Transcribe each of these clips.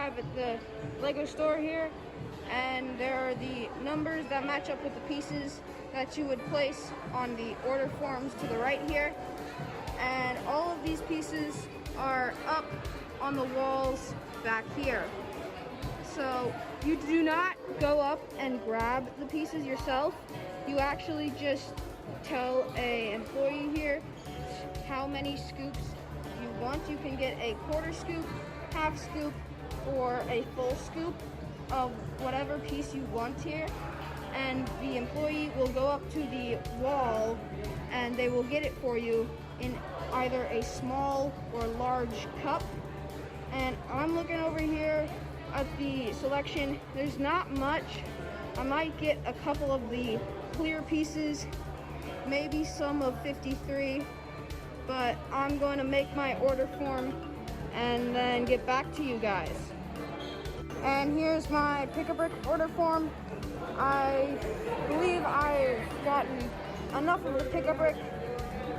have at the Lego store here, and there are the numbers that match up with the pieces that you would place on the order forms to the right here. And all of these pieces are up on the walls back here. So you do not go up and grab the pieces yourself. You actually just tell an employee here how many scoops you want. You can get a quarter scoop, half scoop, or a full scoop of whatever piece you want here. And the employee will go up to the wall and they will get it for you in either a small or large cup. And I'm looking over here at the selection. There's not much. I might get a couple of the clear pieces, maybe some of 53, but I'm going to make my order form and then get back to you guys. And here's my Pick-a-Brick order form. I believe I've gotten enough of the Pick-a-Brick,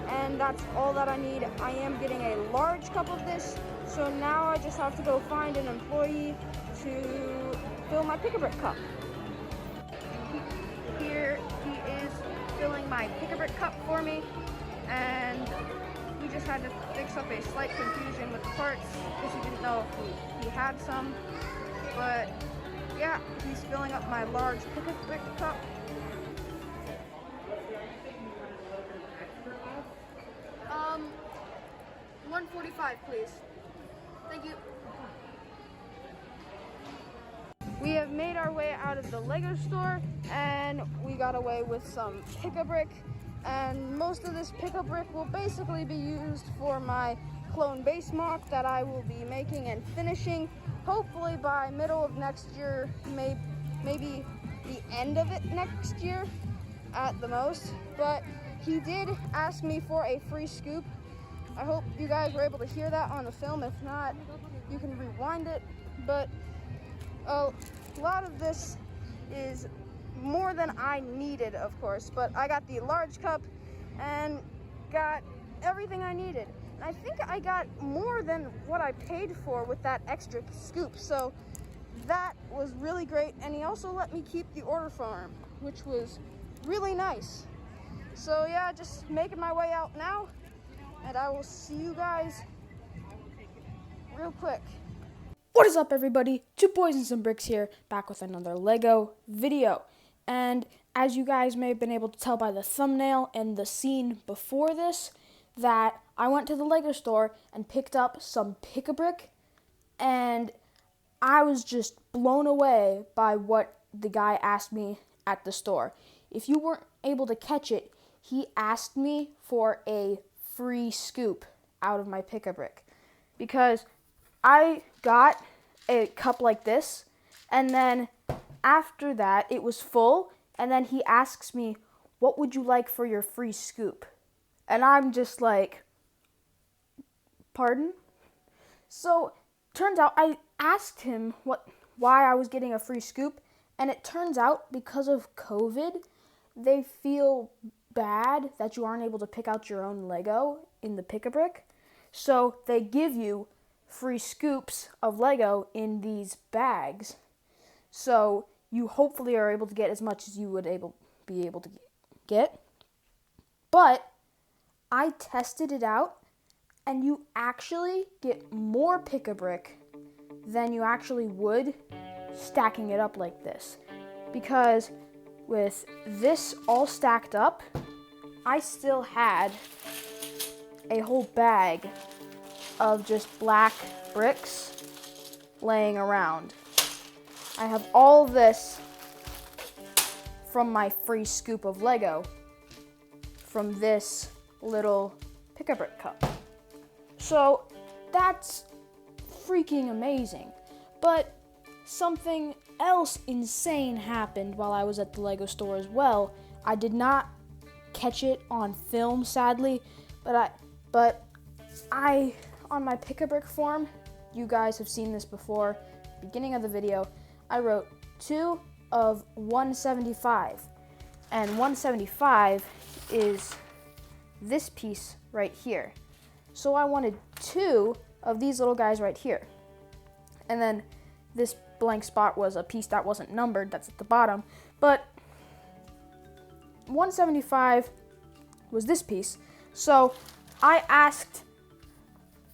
and that's all that I need. I am getting a large cup of this, so now I just have to go find an employee to fill my Pick-a-Brick cup. Here he is filling my Pick-a-Brick cup for me, and we just had to fix up a slight confusion with the parts because he didn't know if he had some. But yeah, he's filling up my large Pick-a-Brick cup. $1.45, please. Thank you. We have made our way out of the Lego store, and we got away with some Pick-a-Brick. And most of this Pick-a-Brick will basically be used for my clone base mock that I will be making and finishing, hopefully by middle of next year, maybe the end of it next year at the most. But he did ask me for a free scoop. I hope you guys were able to hear that on the film. If not, you can rewind it. But a lot of this is more than I needed, of course, but I got the large cup and got everything I needed. And I think I got more than what I paid for with that extra scoop, so that was really great. And he also let me keep the order form, which was really nice. So yeah, just making my way out now, and I will see you guys real quick. What is up, everybody? Two Boys and Some Bricks here, back with another Lego video. And as you guys may have been able to tell by the thumbnail and the scene before this, that I went to the Lego store and picked up some Pick-a-Brick, and I was just blown away by what the guy asked me at the store. If you weren't able to catch it, he asked me for a free scoop out of my Pick-a-Brick, because I got a cup like this, and then after that it was full, and then he asks me, what would you like for your free scoop? And I'm just like, pardon? So turns out I asked him why I was getting a free scoop, and it turns out because of COVID, they feel bad that you aren't able to pick out your own Lego in the Pick-a-Brick, so they give you free scoops of Lego in these bags. So you hopefully are able to get as much as you would be able to get. But I tested it out, and you actually get more Pick-a-Brick than you actually would stacking it up like this. Because with this all stacked up, I still had a whole bag of just black bricks laying around. I have all this from my free scoop of Lego from this little Pick-a-Brick cup. So that's freaking amazing. But something else insane happened while I was at the Lego store as well. I did not catch it on film, sadly, but I on my Pick-a-Brick form, you guys have seen this before, beginning of the video, I wrote 2 of 175, and 175 is this piece right here. So I wanted 2 of these little guys right here. And then this blank spot was a piece that wasn't numbered, that's at the bottom. But 175 was this piece. So I asked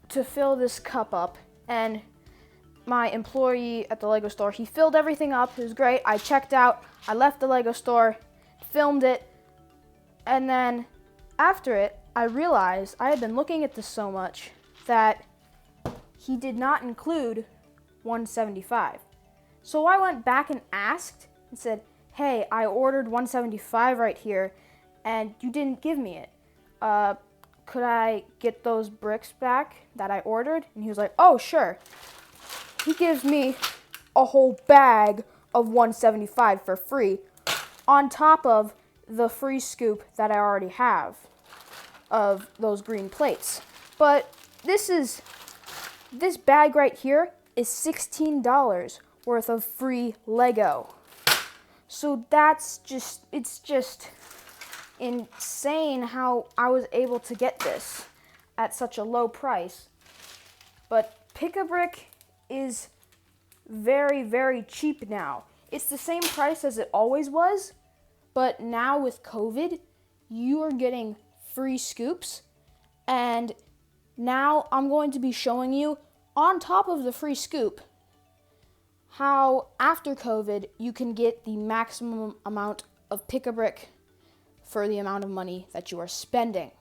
to fill this cup up, and my employee at the Lego store, he filled everything up. It was great. I checked out, I left the Lego store, filmed it, and then after it, I realized I had been looking at this so much that he did not include 175. So I went back and asked and said, hey, I ordered 175 right here and you didn't give me it. Could I get those bricks back that I ordered? And he was like, oh, sure. He gives me a whole bag of 175 for free on top of the free scoop that I already have of those green plates. But this bag right here is $16 worth of free Lego. So it's just insane how I was able to get this at such a low price. But Pick-a-Brick is very, very cheap now. It's the same price as it always was, but now with COVID, you are getting free scoops. And now I'm going to be showing you, on top of the free scoop, how after COVID you can get the maximum amount of Pick-a-Brick for the amount of money that you are spending.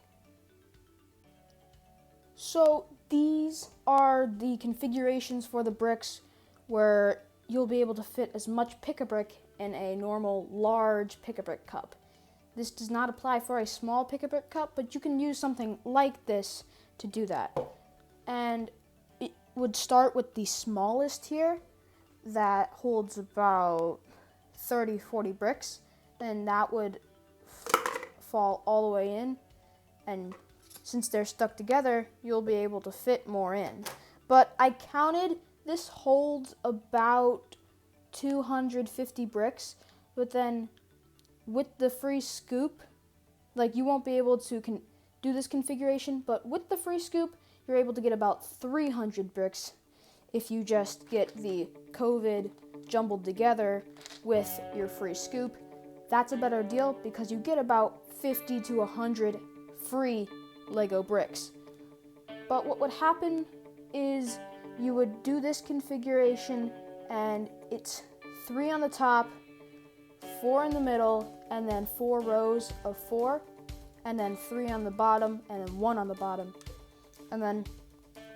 So these are the configurations for the bricks where you'll be able to fit as much Pick-a-Brick in a normal large Pick-a-Brick cup. This does not apply for a small Pick-a-Brick cup, but you can use something like this to do that. And it would start with the smallest here that holds about 30-40 bricks, and that would fall all the way in, and since they're stuck together, you'll be able to fit more in. But I counted, this holds about 250 bricks, but then with the free scoop, like you won't be able to do this configuration, but with the free scoop, you're able to get about 300 bricks if you just get the COVID jumbled together with your free scoop. That's a better deal because you get about 50 to 100 free Lego bricks. But what would happen is you would do this configuration and it's 3 on the top, 4 in the middle, and then 4 rows of 4, and then 3 on the bottom, and then 1 on the bottom. And then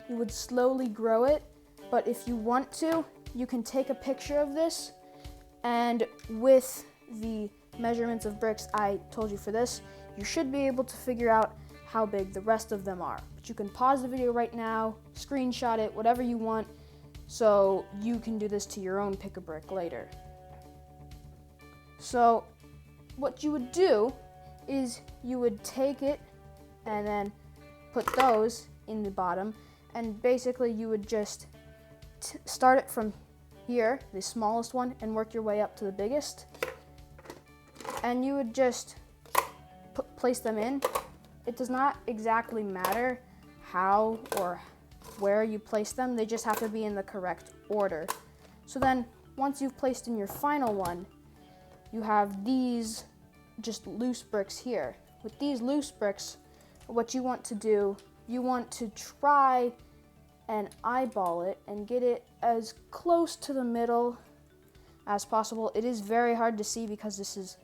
you would slowly grow it, but if you want to, you can take a picture of this, and with the measurements of bricks I told you for this, you should be able to figure out how big the rest of them are. But you can pause the video right now, screenshot it, whatever you want, so you can do this to your own Pick-a-Brick later. So what you would do is you would take it and then put those in the bottom, and basically you would just start it from here, the smallest one, and work your way up to the biggest. And you would just place them in. It does not exactly matter how or where you place them, they just have to be in the correct order. So then once you've placed in your final one, you have these just loose bricks here. With these loose bricks, what you want to do, you want to try and eyeball it and get it as close to the middle as possible. It is very hard to see because this is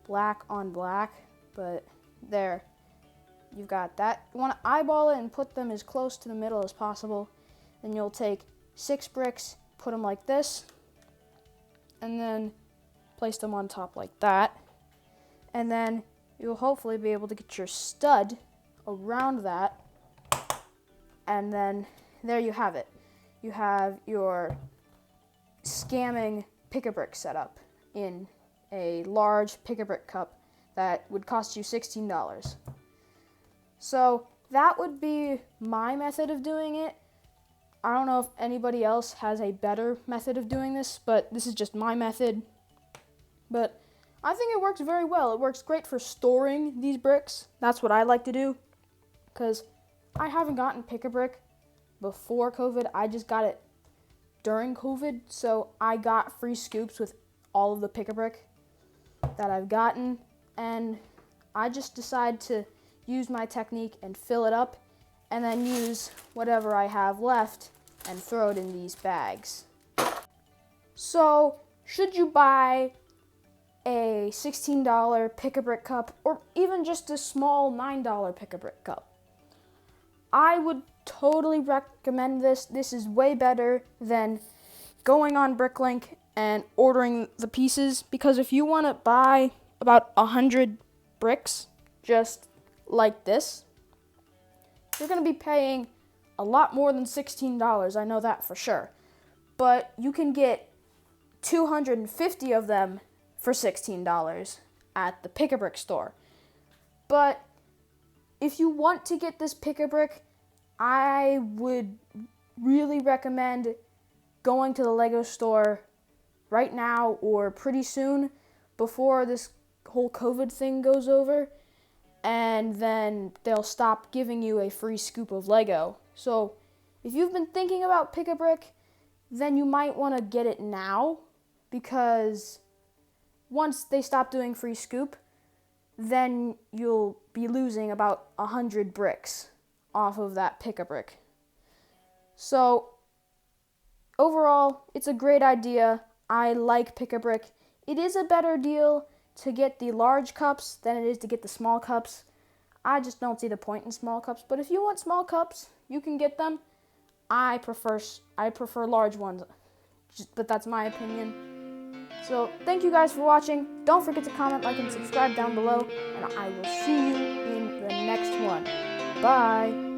black on black, but there, you've got that. You want to eyeball it and put them as close to the middle as possible. Then you'll take 6 bricks, put them like this, and then place them on top like that. And then you'll hopefully be able to get your stud around that. And then there you have it. You have your scamming Pick-a-Brick setup in a large Pick-a-Brick cup that would cost you $16. So that would be my method of doing it. I don't know if anybody else has a better method of doing this, but this is just my method. But I think it works very well. It works great for storing these bricks. That's what I like to do, because I haven't gotten Pick-a-Brick before COVID. I just got it during COVID, so I got free scoops with all of the Pick-a-Brick that I've gotten, and I just decide to use my technique and fill it up, and then use whatever I have left and throw it in these bags. So, should you buy a $16 Pick-a-Brick cup, or even just a small $9 Pick-a-Brick cup? I would totally recommend this. This is way better than going on Bricklink and ordering the pieces, because if you want to buy about 100 bricks just like this, you're going to be paying a lot more than $16. I know that for sure. But you can get 250 of them for $16 at the Pick-a-Brick store. But if you want to get this Pick-a-Brick, I would really recommend going to the Lego store right now or pretty soon before this whole COVID thing goes over, and then they'll stop giving you a free scoop of Lego. So if you've been thinking about Pick-a-Brick, then you might want to get it now, because once they stop doing free scoop, then you'll be losing about 100 bricks off of that Pick-a-Brick. So overall, it's a great idea. I like Pick-a-Brick. It is a better deal to get the large cups than it is to get the small cups. I just don't see the point in small cups, but if you want small cups, you can get them. I prefer large ones, but that's my opinion. So thank you guys for watching. Don't forget to comment, like, and subscribe down below, and I will see you in the next one. Bye.